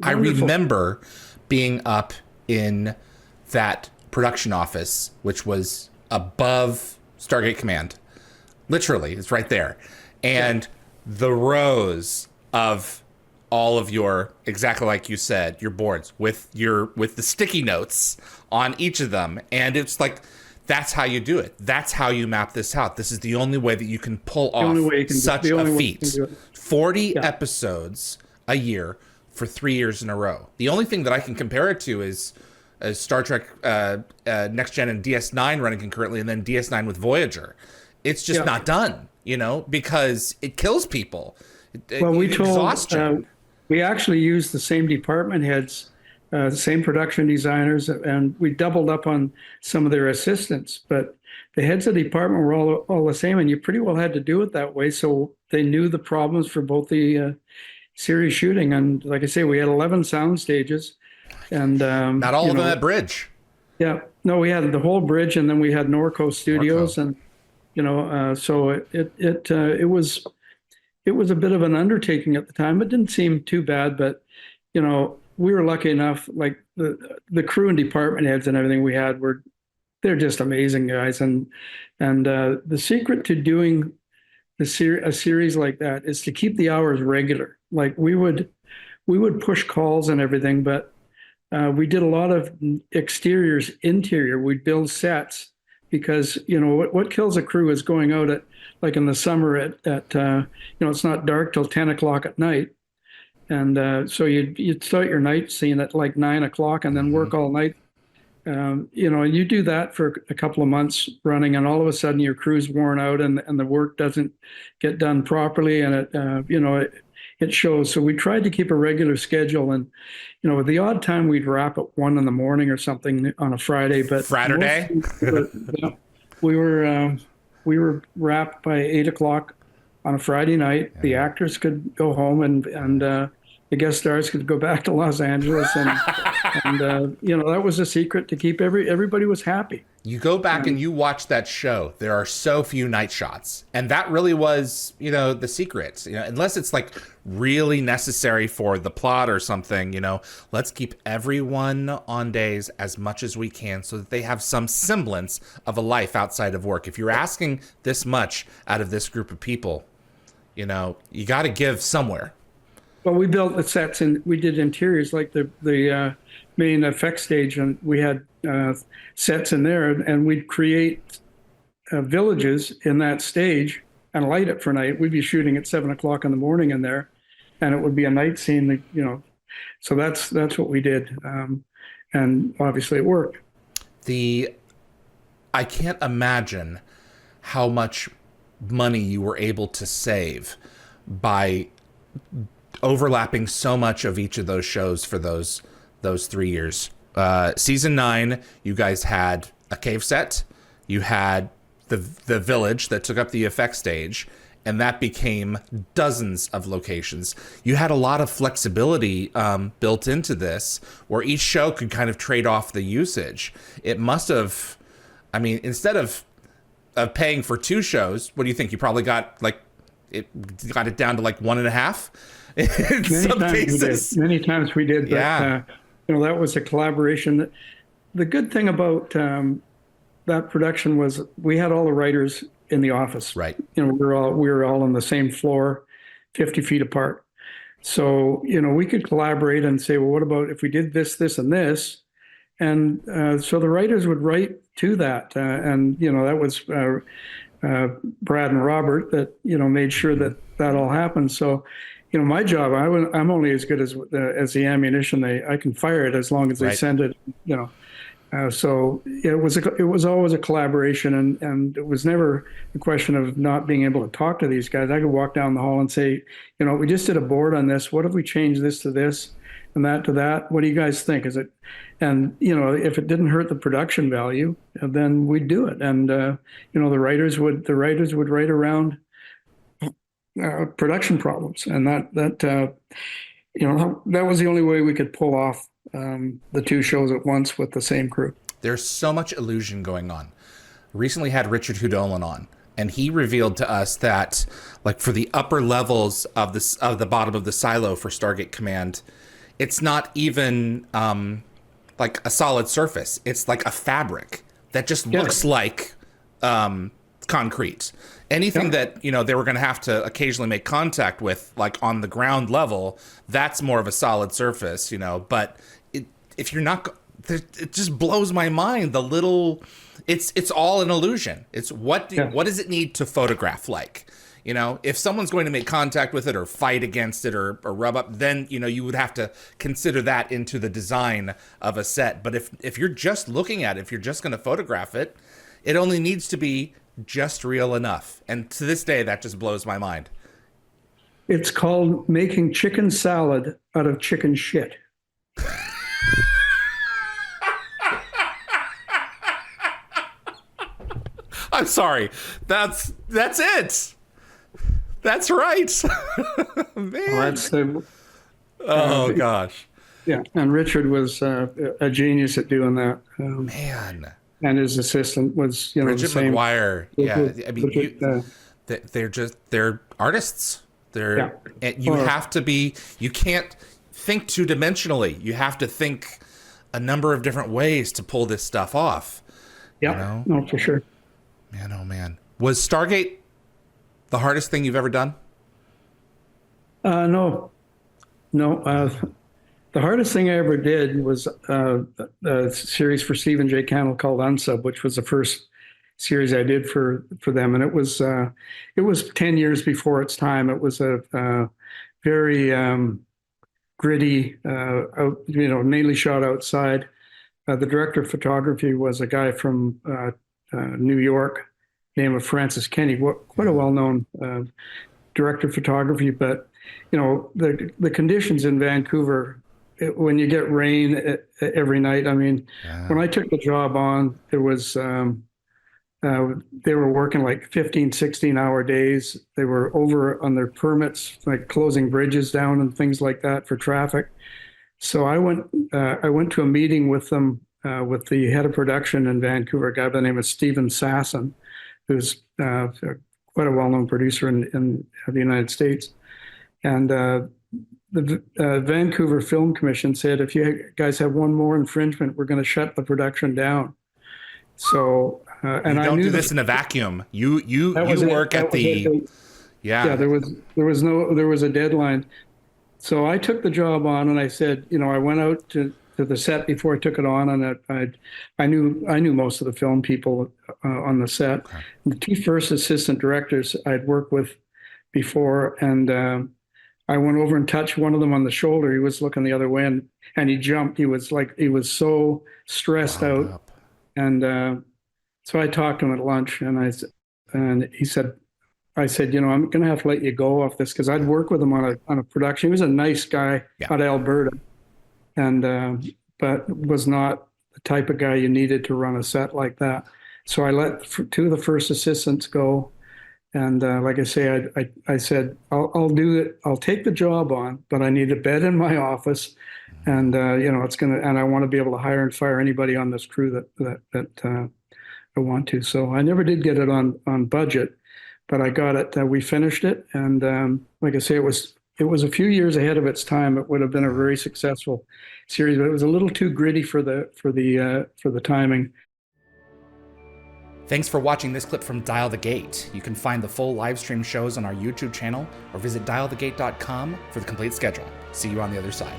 I Wonderful. remember being up in that production office, which was above Stargate Command. Literally, it's right there. Yeah. And the rows of all of your, exactly like you said, your boards with the sticky notes on each of them. And it's like, that's how you do it. That's how you map this out. This is the only way that you can pull The only off way you can do, such the a only way you can feat. do it. 40 Yeah. episodes a year for 3 years in a row. The only thing that I can compare it to is Star Trek Next Gen and DS9 running concurrently, and then DS9 with Voyager. It's just Yeah. not done, because it kills people. Well, Exhaustion. we actually used the same department heads, the same production designers, and we doubled up on some of their assistants. But the heads of the department were all the same, and you pretty well had to do it that way. So they knew the problems for both the series shooting. And like I say, we had 11 sound stages. And, Not all of them at Bridge. yeah, no, we had the whole bridge, and then we had Norco Norco. Studios. And, so it was a bit of an undertaking at the time. It didn't seem too bad, but we were lucky enough. Like the crew and department heads and everything we had they're just amazing guys. And the secret to doing a series like that is to keep the hours regular. Like we would push calls and everything, but we did a lot of exteriors, interior. We'd build sets because what kills a crew is going out at like in the summer at it's not dark till 10 o'clock at night, and so you'd start your night scene at like 9 o'clock and then Mm-hmm. work all night. And you do that for a couple of months running, and all of a sudden your crew's worn out, and the work doesn't get done properly, and it shows. So we tried to keep a regular schedule, and the odd time we'd wrap at 1 in the morning or something on a Friday, but Friday. we were we were wrapped by 8 o'clock on a Friday night. The actors could go home, and the guest stars could go back to Los Angeles, and that was the secret to keep everybody was happy. You go back and you watch that show. There are so few night shots, and that really was, the secret. Unless it's like really necessary for the plot or something. Let's keep everyone on days as much as we can, so that they have some semblance of a life outside of work. If you're asking this much out of this group of people, you got to give somewhere. Well, we built the sets and we did interiors like the main effect stage, and we had sets in there, and we'd create villages in that stage and light it for night. We'd be shooting at 7 o'clock in the morning in there, and it would be a night scene. So that's what we did, and obviously it worked. I can't imagine how much money you were able to save by overlapping so much of each of those shows for those 3 years. Season 9, you guys had a cave set, you had the village that took up the effect stage, and that became dozens of locations. You had a lot of flexibility built into this, where each show could kind of trade off the usage. It must have, instead of paying for 2 shows, what do you think? You probably got it down to like 1.5 in some cases. Many times we did, but Yeah. that was a collaboration. The good thing about that production was we had all the writers in the office. Right. We were all on the same floor, 50 feet apart. So we could collaborate and say, well, what about if we did this, this, and this? And so the writers would write to that, and that was Brad and Robert that made sure that all happened. So my job, I'm only as good as the ammunition I can fire it as long as they Right. send it. So it was always a collaboration, and it was never a question of not being able to talk to these guys. I could walk down the hall and say, we just did a board on this. What if we change this to this and that to that? What do you guys think? Is it? And if it didn't hurt the production value, then we'd do it. And the writers would write around production problems, and that was the only way we could pull off the 2 shows at once with the same crew. There's so much illusion going on. Recently had Richard Hudolin on, and he revealed to us that, like, for the upper levels of the bottom of the silo for Stargate Command, it's not even like a solid surface. It's like a fabric that just looks Yes. like concrete. Anything Yep. that, they were going to have to occasionally make contact with, like on the ground level, that's more of a solid surface, But if you're not, it just blows my mind. The little, it's all an illusion. It's what Yes. what does it need to photograph like? If someone's going to make contact with it or fight against it or rub up, then, you would have to consider that into the design of a set. But if you're just looking at it, if you're just going to photograph it, it only needs to be just real enough. And to this day, that just blows my mind. It's called making chicken salad out of chicken shit. I'm sorry. That's it. That's right. Well, Man. that's the Oh gosh. yeah. And Richard was a genius at doing that. Man. And his assistant was, the Bridget same. McGuire. Yeah. I mean, Bridget, they're artists. yeah. And you have to be, you can't think two dimensionally. You have to think a number of different ways to pull this stuff off. Yeah. No, for sure. Man, oh man. Was Stargate the hardest thing you've ever done? No, no. The hardest thing I ever did was a series for Stephen J. Cannell called Unsub, which was the first series I did for them, and it was 10 years before its time. It was a very gritty, mainly shot outside. The director of photography was a guy from New York, named Francis Kenny, quite a well-known director of photography. But the conditions in Vancouver, when you get rain every night. I mean, when I took the job on, there was they were working like 15, 16-hour days. They were over on their permits, like closing bridges down and things like that for traffic. So I went to a meeting with them, with the head of production in Vancouver, a guy by the name of Stephen Sasson, who's quite a well-known producer in the United States. And the Vancouver Film Commission said, if you guys have one more infringement, we're going to shut the production down. So, and You I don't knew do this in a vacuum. You work at the, yeah, there was a deadline. So I took the job on, and I said, I went out to the set before I took it on, and I knew most of the film people on the set. Okay. The two first assistant directors I'd worked with before, and I went over and touched one of them on the shoulder. He was looking the other way, and he jumped. He was so stressed Wound out, up. and so I talked to him at lunch, and he said. I said, I'm going to have to let you go off this, because I'd worked with him on a production. He was a nice guy out of Alberta, and but was not the type of guy you needed to run a set like that. So I let two of the first assistants go, and like I say, I said, I'll do it. I'll take the job on, but I need a bed in my office, and and I want to be able to hire and fire anybody on this crew that I want to. So I never did get it on budget. But I got it. We finished it, and like I say, it was a few years ahead of its time. It would have been a very successful series, but it was a little too gritty for the timing. Thanks for watching this clip from Dial the Gate. You can find the full live stream shows on our YouTube channel or visit dialthegate.com for the complete schedule. See you on the other side.